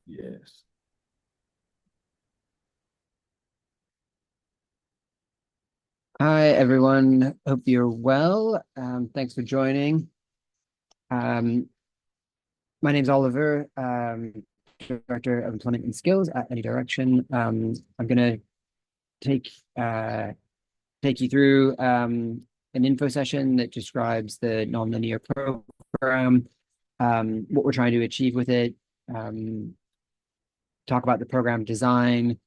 Yes. Hi, everyone. Hope you're well. Thanks for joining. Um, my name's Oliver, Director of Employment and Skills at Any Direction. I'm going to take uh, take you through an info session that describes the nonlinear program, what we're trying to achieve with it, um, talk about the program design,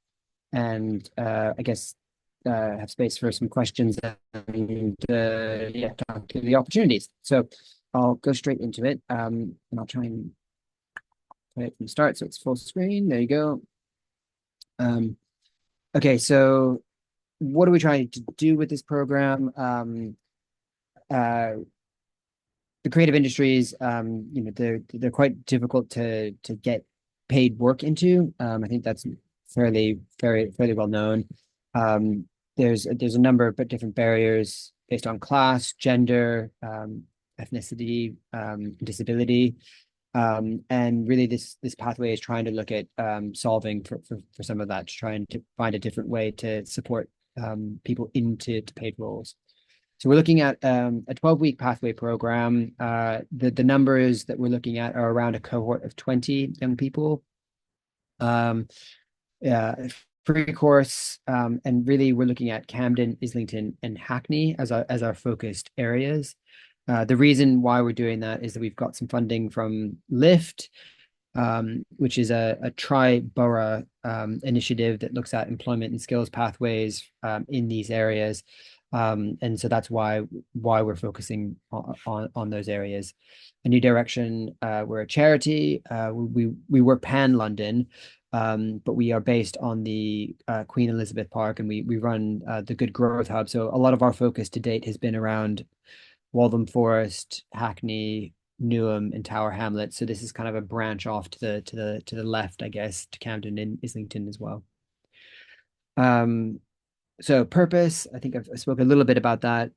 and I guess have space for some questions and yeah, talk to the opportunities. So I'll go straight into it, and I'll try and play it from the start so it's full screen. There you go. Um, okay, so what are we trying to do with this program? Uh, the creative industries, they're quite difficult to get paid work into. I think that's fairly well known. Um, there's a number of different barriers based on class, gender, ethnicity, disability, and really this pathway is trying to look at solving for some of that, to try and to find a different way to support people into paid roles. So we're looking at a 12-week pathway program. The numbers that we're looking at are around a cohort of 20 young people. Um, Free course, and really we're looking at Camden, Islington, and Hackney as our focused areas. The reason why we're doing that is that we've got some funding from Lift, which is a tri-borough initiative that looks at employment and skills pathways in these areas. And so that's why we're focusing on those areas. A New Direction, we're a charity. We work pan London, but we are based on the Queen Elizabeth Park, and we run the Good Growth Hub. So a lot of our focus to date has been around Waltham Forest, Hackney, Newham, and Tower Hamlets. So this is kind of a branch off to the left, I guess, to Camden and Islington as well. Um, so purpose, I think I spoke a little bit about that.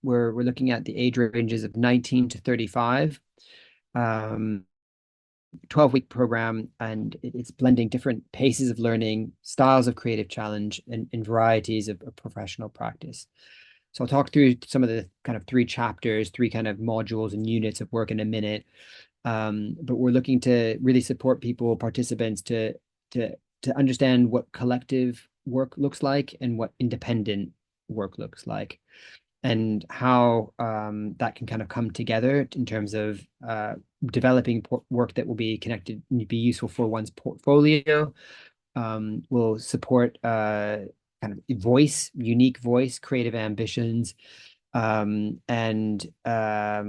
We're looking at the age ranges of 19 to 35. 12-week program, and it's blending different paces of learning, styles of creative challenge, and varieties of professional practice. So I'll talk through some of the kind of three chapters, three kind of modules and units of work in a minute. But we're looking to really support people, participants, to to understand what collective work looks like and what independent work looks like, and how that can kind of come together in terms of developing work that will be connected and be useful for one's portfolio, will support kind of unique voice, creative ambitions. And I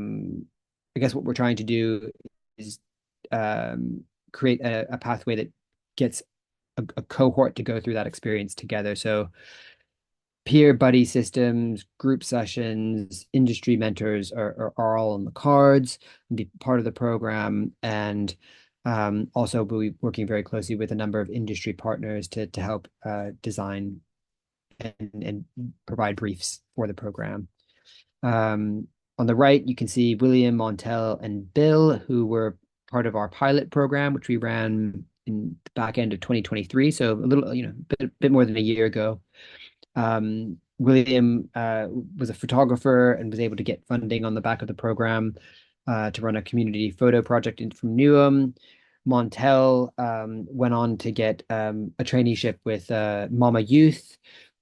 guess what we're trying to do is create a pathway that gets a cohort to go through that experience together. So peer buddy systems, group sessions, industry mentors are all on the cards and be part of the program. And also we'll be working very closely with a number of industry partners to help design and provide briefs for the program. On the right, you can see William, Montel, and Bill, who were part of our pilot program, which we ran in the back end of 2023. So a little, bit more than a year ago. William was a photographer and was able to get funding on the back of the program to run a community photo project from Newham. Montel went on to get a traineeship with Mama Youth.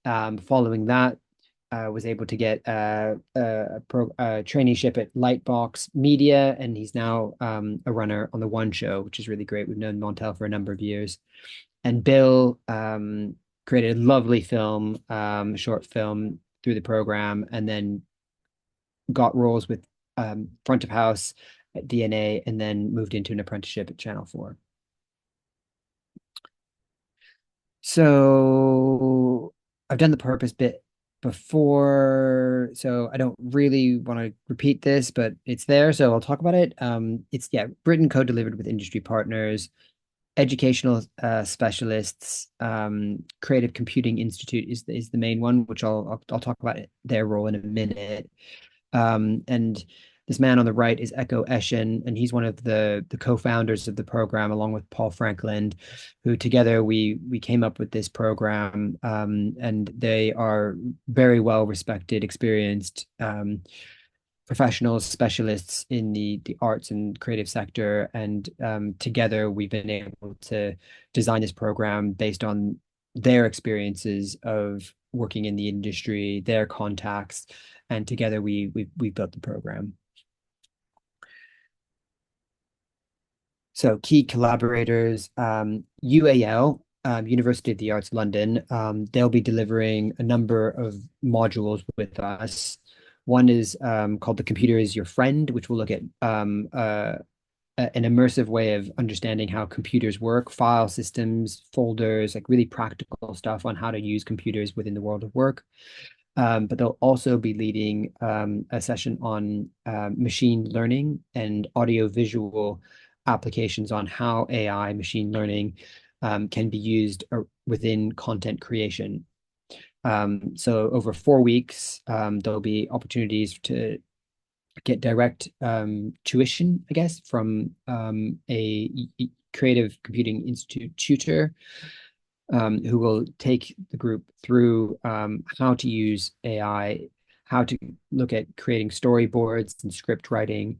Following that, was able to get a traineeship at Lightbox Media, and he's now a runner on the One Show, which is really great. We've known Montel for a number of years. And Bill created a lovely film, short film through the program, and then got roles with front of house at DNA, and then moved into an apprenticeship at Channel 4. So I've done the purpose bit before, so I don't really want to repeat this, but it's there, so I'll talk about it. It's yeah, written code delivered with industry partners, educational specialists. Creative Computing Institute is the main one, which I'll talk about their role in a minute. And This man on the right is Echo Eshin, and he's one of the co-founders of the program, along with Paul Franklin, who together we came up with this program, and they are very well respected, experienced professionals, specialists in the arts and creative sector, and together we've been able to design this program based on their experiences of working in the industry, their contacts, and together we built the program. So key collaborators, UAL, University of the Arts London, they'll be delivering a number of modules with us. One is called The Computer is Your Friend, which will look at an immersive way of understanding how computers work, file systems, folders, like really practical stuff on how to use computers within the world of work. But they'll also be leading a session on machine learning and audio-visual applications on how AI machine learning can be used within content creation. So over 4 weeks, there'll be opportunities to get direct tuition, I guess, from a Creative Computing Institute tutor who will take the group through how to use AI, how to look at creating storyboards and script writing,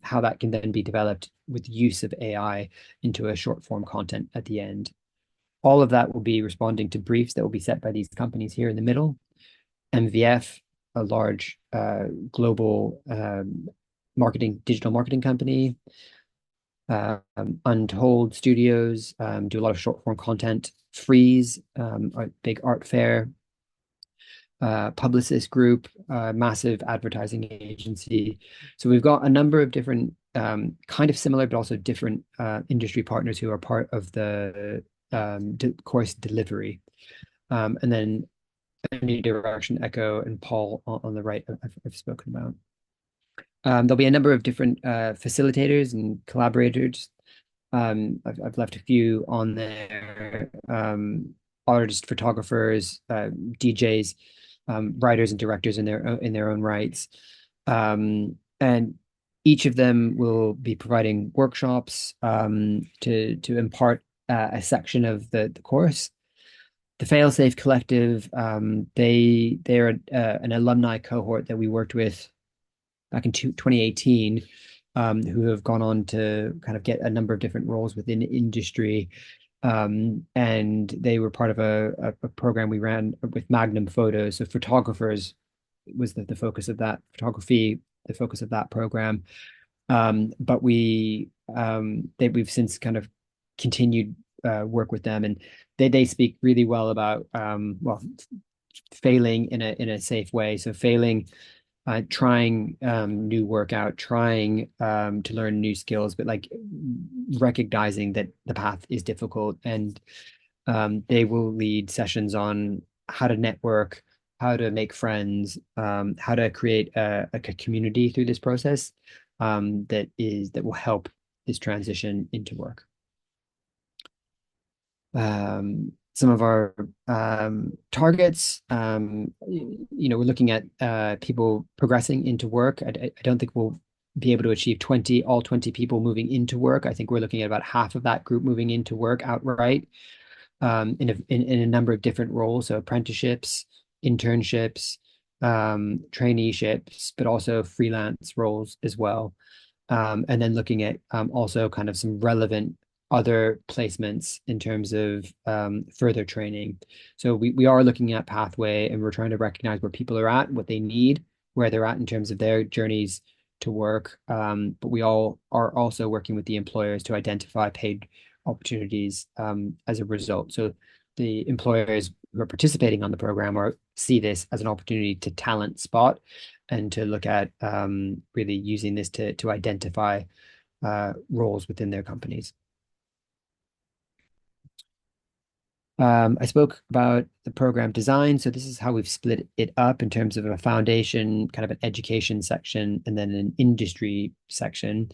how that can then be developed with use of AI into a short form content at the end. All of that will be responding to briefs that will be set by these companies here in the middle. MVF, a large global digital marketing company. Untold Studios do a lot of short form content. Freeze, a big art fair. Publicist Group, massive advertising agency. So we've got a number of different kind of similar but also different industry partners who are part of the course delivery. And then New Direction, Echo, and Paul on the right I've spoken about. There'll be a number of different facilitators and collaborators. I've left a few on there. Artists, photographers, DJs, writers and directors in their own rights. And each of them will be providing workshops to impart a section of the course. The Failsafe Collective, they're an alumni cohort that we worked with back in 2018, who have gone on to kind of get a number of different roles within the industry. And they were part of a program we ran with Magnum Photos. So photographers was the focus of that, photography, the focus of that program. But we've since kind of continued work with them, and they speak really well about failing in a safe way. So failing, trying new work out, trying to learn new skills, but like recognizing that the path is difficult. And they will lead sessions on how to network, how to make friends, how to create a community through this process that will help this transition into work. Some of our targets, we're looking at people progressing into work. I don't think we'll be able to achieve all 20 people moving into work. I think we're looking at about half of that group moving into work outright, in a number of different roles. So apprenticeships, internships, traineeships, but also freelance roles as well. And then looking at also kind of some relevant other placements in terms of further training. So we are looking at pathway, and we're trying to recognize where people are at, what they need, where they're at in terms of their journeys to work. But we all are also working with the employers to identify paid opportunities as a result. So the employers who are participating on the program see this as an opportunity to talent spot and to look at really using this to identify roles within their companies. I spoke about the program design. So this is how we've split it up in terms of a foundation, kind of an education section, and then an industry section.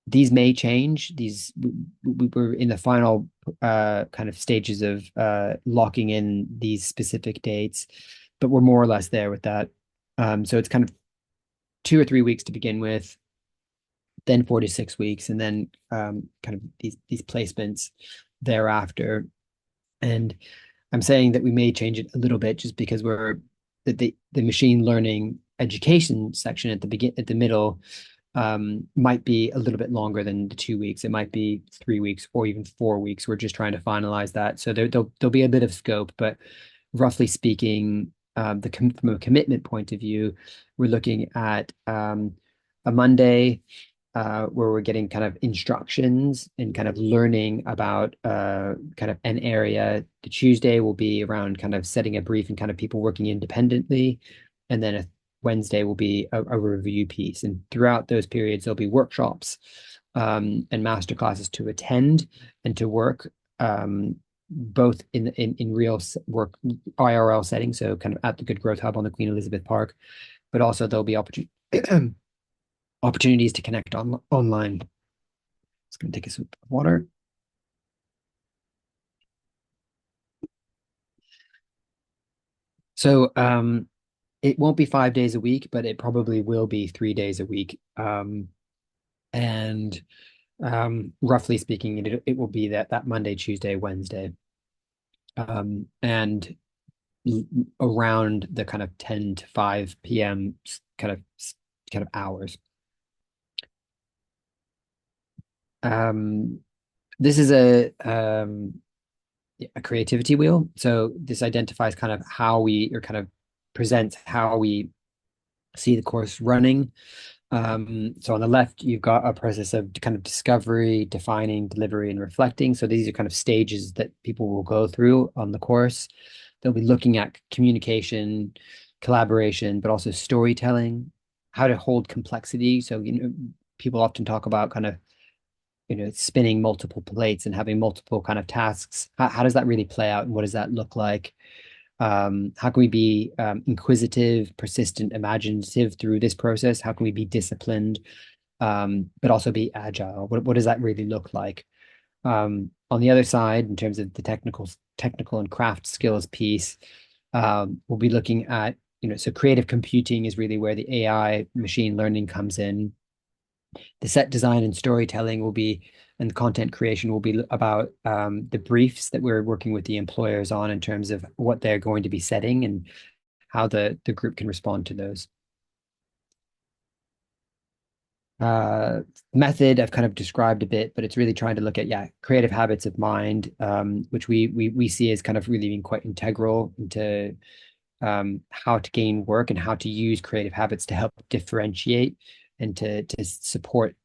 These may change. We were in the final kind of stages of locking in these specific dates, but we're more or less there with that. So it's kind of 2 or 3 weeks to begin with, then 4 to 6 weeks, and then kind of these placements thereafter. And I'm saying that we may change it a little bit just because we're the machine learning education section at the middle might be a little bit longer than the 2 weeks. It might be 3 weeks or even 4 weeks. We're just trying to finalize that. So there'll be a bit of scope, but roughly speaking, from a commitment point of view, we're looking at a Monday where we're getting kind of instructions and kind of learning about kind of an area. The Tuesday will be around kind of setting a brief and kind of people working independently. And then a Wednesday will be a review piece. And throughout those periods, there'll be workshops and master classes to attend and to work both in real work IRL settings, so kind of at the Good Growth Hub on the Queen Elizabeth Park, but also there'll be opportunities to connect online. Just going to take a sip of water. So it won't be 5 days a week, but it probably will be 3 days a week. And roughly speaking, it will be that Monday, Tuesday, Wednesday, and around the kind of 10 to 5 p.m. kind of hours. This is a creativity wheel. So this identifies kind of how we or kind of presents how we see the course running. So on the left, you've got a process of kind of discovery, defining, delivery, and reflecting. So these are kind of stages that people will go through on the course. They'll be looking at communication, collaboration, but also storytelling, how to hold complexity. So, people often talk about kind of, spinning multiple plates and having multiple kind of tasks. How does that really play out, and what does that look like? How can we be inquisitive, persistent, imaginative through this process? How can we be disciplined, but also be agile? What does that really look like? On the other side, in terms of the technical and craft skills piece, we'll be looking at, so creative computing is really where the AI machine learning comes in. The set design and storytelling and content creation will be about the briefs that we're working with the employers on in terms of what they're going to be setting and how the group can respond to those. Method I've kind of described a bit, but it's really trying to look at, creative habits of mind, which we see as kind of really being quite integral into how to gain work and how to use creative habits to help differentiate and to support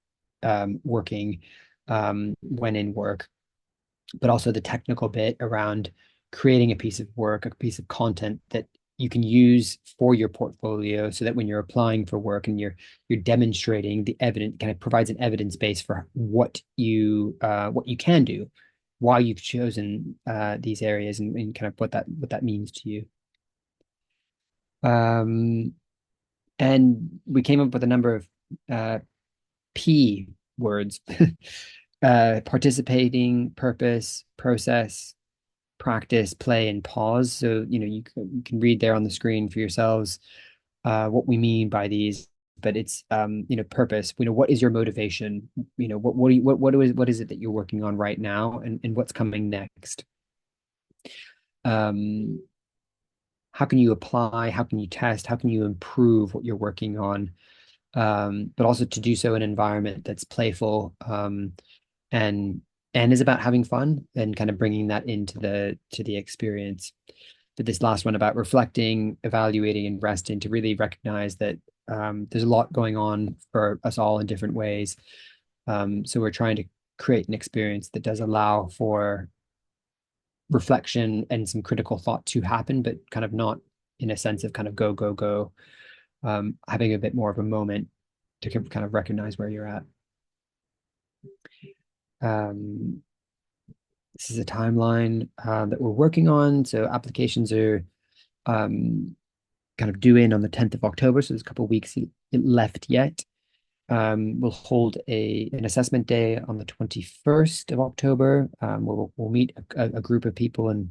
working when in work, but also the technical bit around creating a piece of work, a piece of content that you can use for your portfolio, so that when you're applying for work and you're demonstrating the evidence, kind of provides an evidence base for what you can do, why you've chosen these areas, and kind of what that means to you. And we came up with a number of P words: participating, purpose, process, practice, play, and pause. So, you can read there on the screen for yourselves what we mean by these. But it's purpose. What is your motivation? What is it that you're working on right now, and what's coming next? How can you apply? How can you test? How can you improve what you're working on? But also to do so in an environment that's playful, and is about having fun and kind of bringing that into the experience. But this last one about reflecting, evaluating, and resting, to really recognize that there's a lot going on for us all in different ways. So we're trying to create an experience that does allow for reflection and some critical thought to happen, but kind of not in a sense of kind of go, go, go, having a bit more of a moment to kind of recognize where you're at. This is a timeline that we're working on. So applications are kind of due in on the 10th of October. So there's a couple of weeks left yet. We'll hold an assessment day on the 21st of October, where we'll meet a group of people and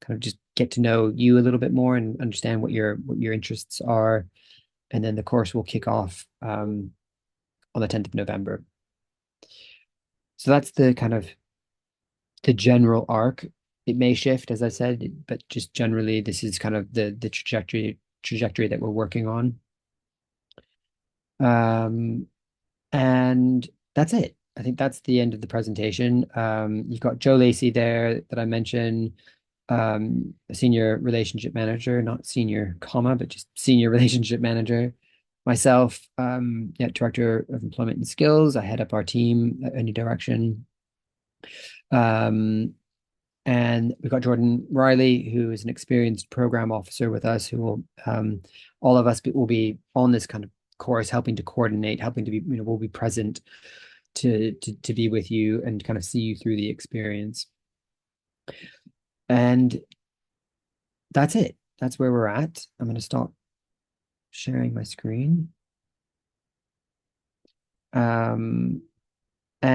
kind of just get to know you a little bit more and understand what your interests are. and then the course will kick off on the 10th of November. So that's the kind of the general arc. It may shift, as I said, but just generally, this is kind of the trajectory that we're working on. Um, and that's it. I think that's the end of the presentation. You've got Joe Lacey there that I mentioned, a senior relationship manager, not senior comma, but just senior relationship manager. Myself, yeah, director of employment and skills. I head up our team at Any Direction. Um, and we've got Jordan Riley, who is an experienced program officer with us, who will all of us will be on this kind of course, helping to coordinate, helping to be, we'll be present to be with you and kind of see you through the experience. And that's it. That's where we're at. I'm going to stop sharing my screen.